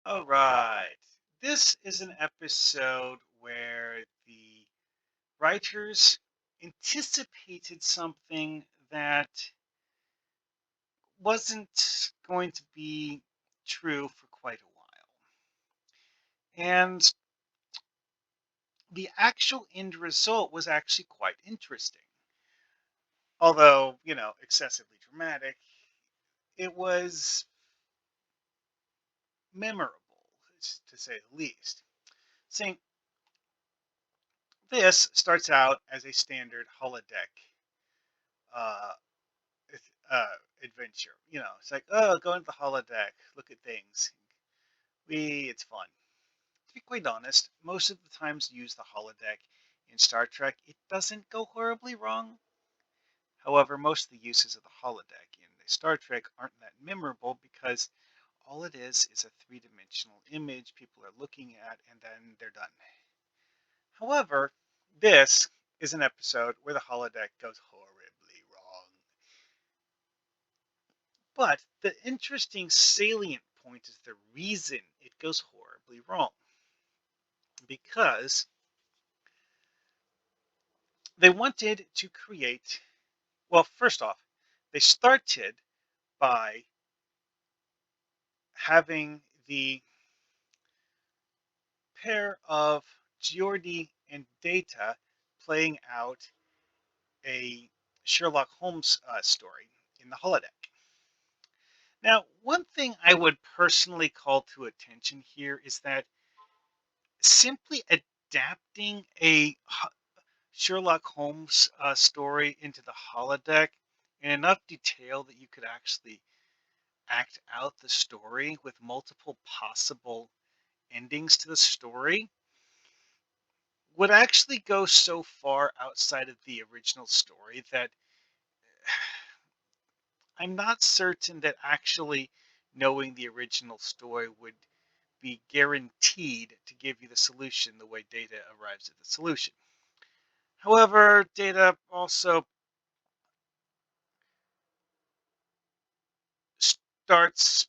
All right. This is an episode where the writers anticipated something that wasn't going to be true for quite a while. And the actual end result was actually quite interesting. Although, excessively dramatic, it was memorable, to say the least. Saying this starts out as a standard holodeck uh, uh, adventure. It's like, oh, go into the holodeck, look at things. It's fun. To be quite honest, most of the times you use the holodeck in Star Trek, it doesn't go horribly wrong. However, most of the uses of the holodeck in Star Trek aren't that memorable because all it is a three-dimensional image people are looking at and then they're done. However, this is an episode where the holodeck goes horribly wrong. But the interesting salient point is the reason it goes horribly wrong. Because they wanted to create, well, first off, they started by having the pair of Geordi and Data playing out a Sherlock Holmes story in the holodeck. Now, one thing I would personally call to attention here is that simply adapting a Sherlock Holmes story into the holodeck in enough detail that you could actually act out the story with multiple possible endings to the story would actually go so far outside of the original story that I'm not certain that actually knowing the original story would be guaranteed to give you the solution the way Data arrives at the solution. However, Data also starts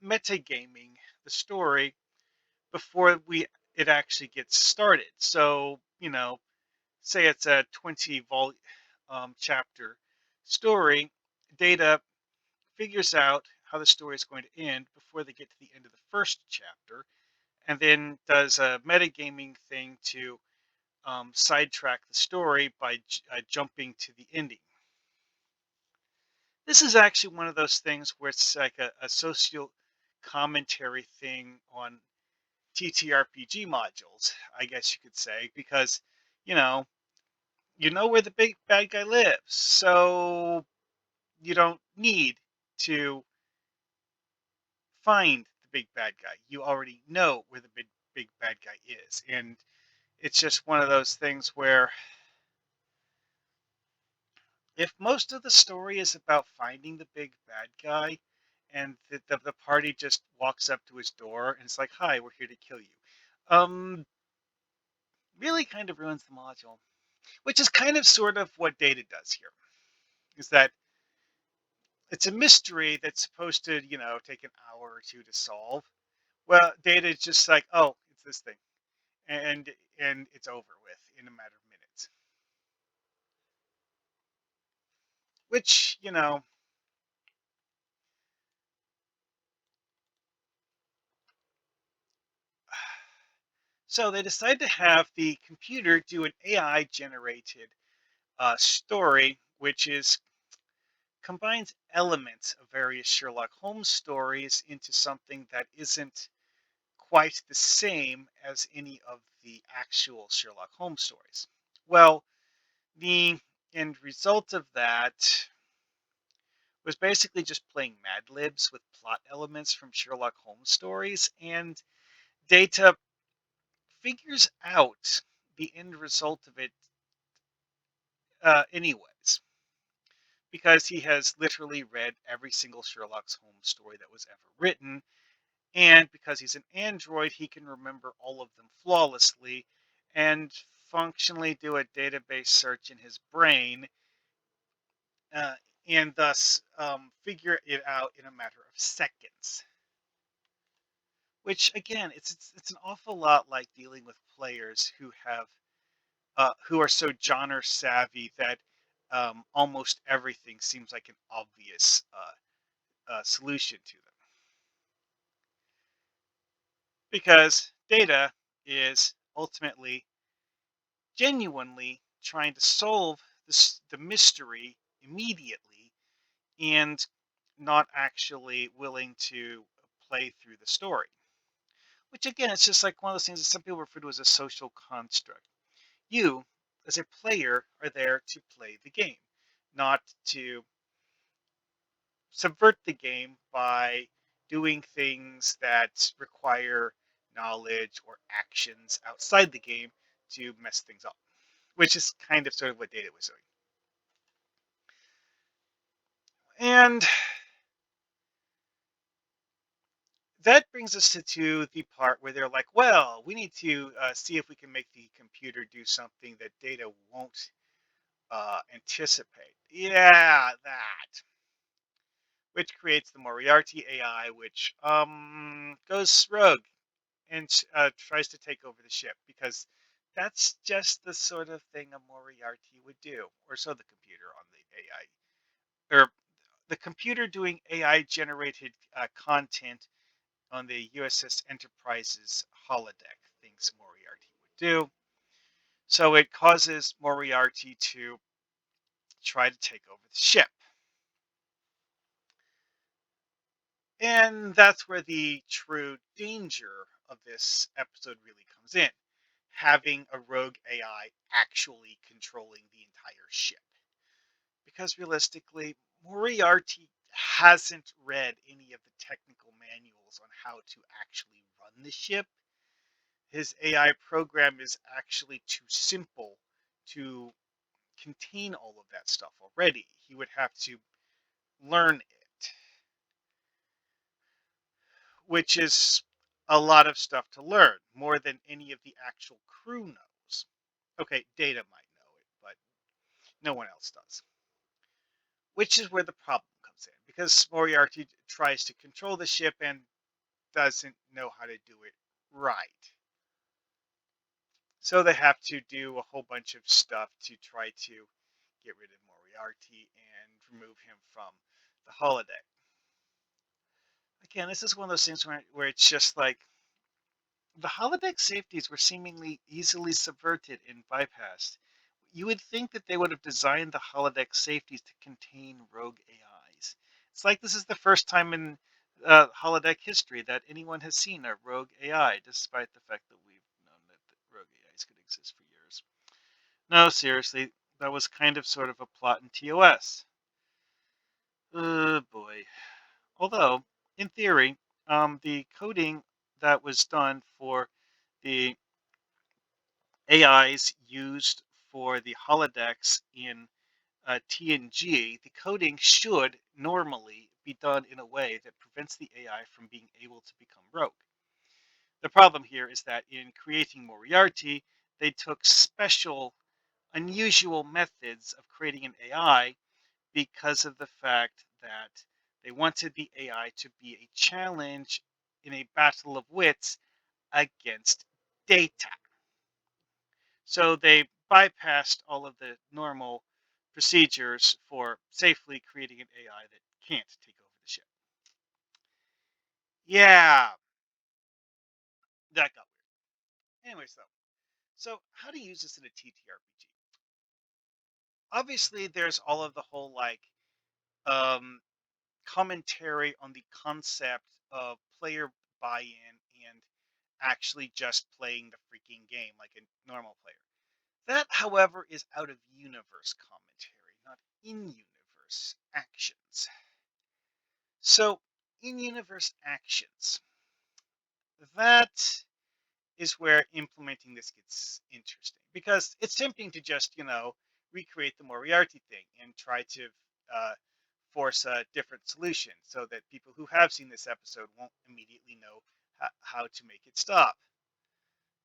metagaming the story before it actually gets started. So, say it's a 20 chapter story, Data figures out how the story is going to end before they get to the end of the first chapter, and then does a metagaming thing to sidetrack the story by jumping to the ending. This is actually one of those things where it's like a social commentary thing on TTRPG modules, I guess you could say, because you know you know where the big bad guy lives, so you don't need to find the big bad guy. You already know where the big bad guy is, and it's just one of those things where if most of the story is about finding the big bad guy, and the party just walks up to his door and it's like, "Hi, we're here to kill you," um, really kind of ruins the module. Which is kind of sort of what Data does here. Is that it's a mystery that's supposed to, take an hour or two to solve. Well, Data is just like, oh, it's this thing, and and it's over with in a matter of minutes. Which, so they decide to have the computer do an AI generated story, which is combines elements of various Sherlock Holmes stories into something that isn't quite the same as any of the actual Sherlock Holmes stories. Well, the end result of that was basically just playing Mad Libs with plot elements from Sherlock Holmes stories, and Data figures out the end result of it anyways, because he has literally read every single Sherlock Holmes story that was ever written. And because he's an android, he can remember all of them flawlessly and functionally do a database search in his brain uh, and thus figure it out in a matter of seconds. which again, it's an awful lot like dealing with players who are so genre savvy that almost everything seems like an obvious solution to them, because data is ultimately genuinely trying to solve the mystery immediately and not actually willing to play through the story. Which again, it's just like one of those things that some people refer to as a social construct. You, as a player, are there to play the game, not to subvert the game by doing things that require knowledge or actions outside the game to mess things up, which is kind of sort of what Data was doing. And that brings us to the part where they're like, well, we need to see if we can make the computer do something that Data won't anticipate. Yeah, that. Which creates the Moriarty AI, which goes rogue and tries to take over the ship, because that's just the sort of thing a Moriarty would do, or so the computer on the AI, or the computer doing AI generated content on the USS Enterprise's holodeck thinks Moriarty would do. So it causes Moriarty to try to take over the ship. And that's where the true danger of this episode really comes in. Having a rogue AI actually controlling the entire ship. Because realistically, Moriarty hasn't read any of the technical manuals on how to actually run the ship. His AI program is actually too simple to contain all of that stuff already. He would have to learn it, which is a lot of stuff to learn, more than any of the actual crew knows. Okay, Data might know it, but no one else does. Which is where the problem comes in, because Moriarty tries to control the ship and doesn't know how to do it right. So they have to do a whole bunch of stuff to try to get rid of Moriarty and remove him from the holodeck. Again, this is one of those things where it's just like the holodeck safeties were seemingly easily subverted and bypassed. You would think that they would have designed the holodeck safeties to contain rogue AIs. It's like this is the first time in holodeck history that anyone has seen a rogue AI, despite the fact that we've known that rogue AIs could exist for years. No, seriously, that was kind of sort of a plot in TOS. Oh boy. Although, in theory, the coding that was done for the AIs used for the holodecks in TNG, the coding should normally be done in a way that prevents the AI from being able to become rogue. The problem here is that in creating Moriarty, they took special, unusual methods of creating an AI because of the fact that they wanted the AI to be a challenge in a battle of wits against Data. So they bypassed all of the normal procedures for safely creating an AI that can't take over the ship. Yeah, that got weird. Anyways, though, so how to use this in a TTRPG? Obviously, there's all of the whole like um, commentary on the concept of player buy-in and actually just playing the freaking game like a normal player. That, however, is out of universe commentary, not in universe actions. So, in universe actions, that is where implementing this gets interesting, because it's tempting to just, recreate the Moriarty thing and try to uh, force a different solution so that people who have seen this episode won't immediately know how to make it stop,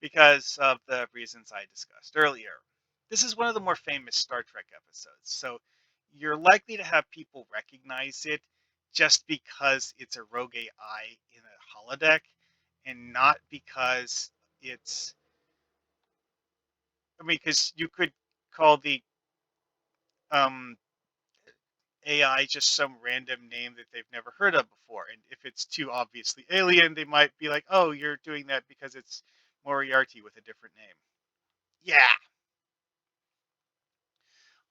because of the reasons I discussed earlier. This is one of the more famous Star Trek episodes, so you're likely to have people recognize it just because it's a rogue AI in a holodeck, and not because it's, I mean, because you could call the um, AI just some random name that they've never heard of before. And if it's too obviously alien, they might be like, oh, you're doing that because it's Moriarty with a different name. Yeah.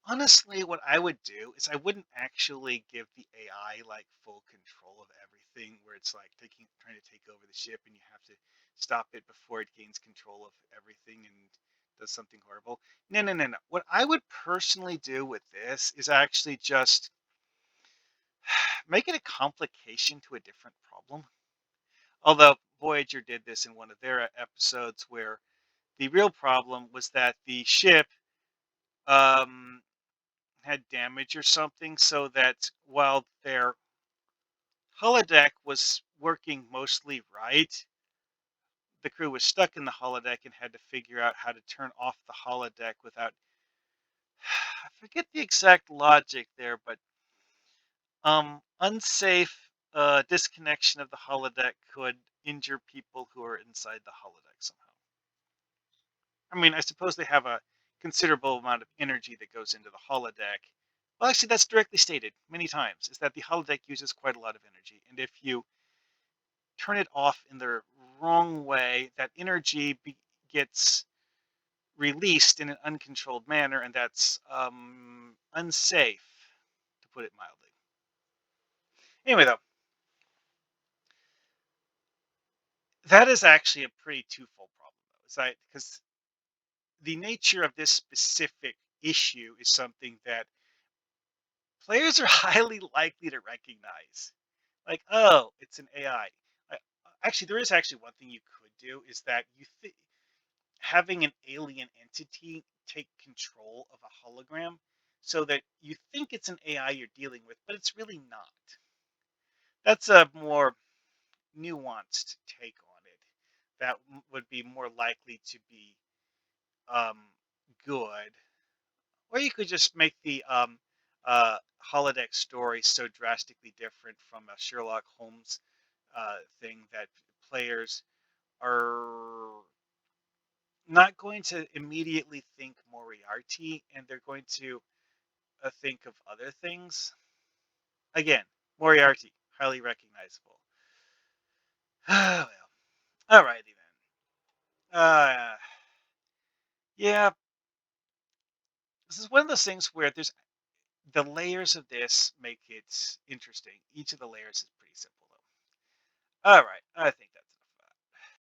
Honestly, what I would do is I wouldn't actually give the AI like full control of everything where it's like trying to take over the ship and you have to stop it before it gains control of everything and does something horrible. No, no, no, no. What I would personally do with this is actually just make it a complication to a different problem. Although Voyager did this in one of their episodes where the real problem was that the ship um, had damage or something, so that while their holodeck was working mostly right, the crew was stuck in the holodeck and had to figure out how to turn off the holodeck without. I forget the exact logic there, but unsafe disconnection of the holodeck could injure people who are inside the holodeck somehow. I mean, I suppose they have a considerable amount of energy that goes into the holodeck. Well, actually, that's directly stated many times, is that the holodeck uses quite a lot of energy. And if you turn it off in the wrong way, that energy gets released in an uncontrolled manner, and that's unsafe, to put it mildly. Anyway, though, that is actually a pretty twofold problem, though. Is that because the nature of this specific issue is something that players are highly likely to recognize. Like, oh, it's an AI. Actually, there is actually one thing you could do is that having an alien entity take control of a hologram so that you think it's an AI you're dealing with, but it's really not. That's a more nuanced take on it. That would be more likely to be um, good. Or you could just make the holodeck story so drastically different from a Sherlock Holmes thing that players are not going to immediately think Moriarty, and they're going to think of other things. Again, Moriarty, highly recognizable. Well, alrighty then. Yeah, this is one of those things where there's the layers of this make it interesting. Each of the layers is pretty simple though. All right, I think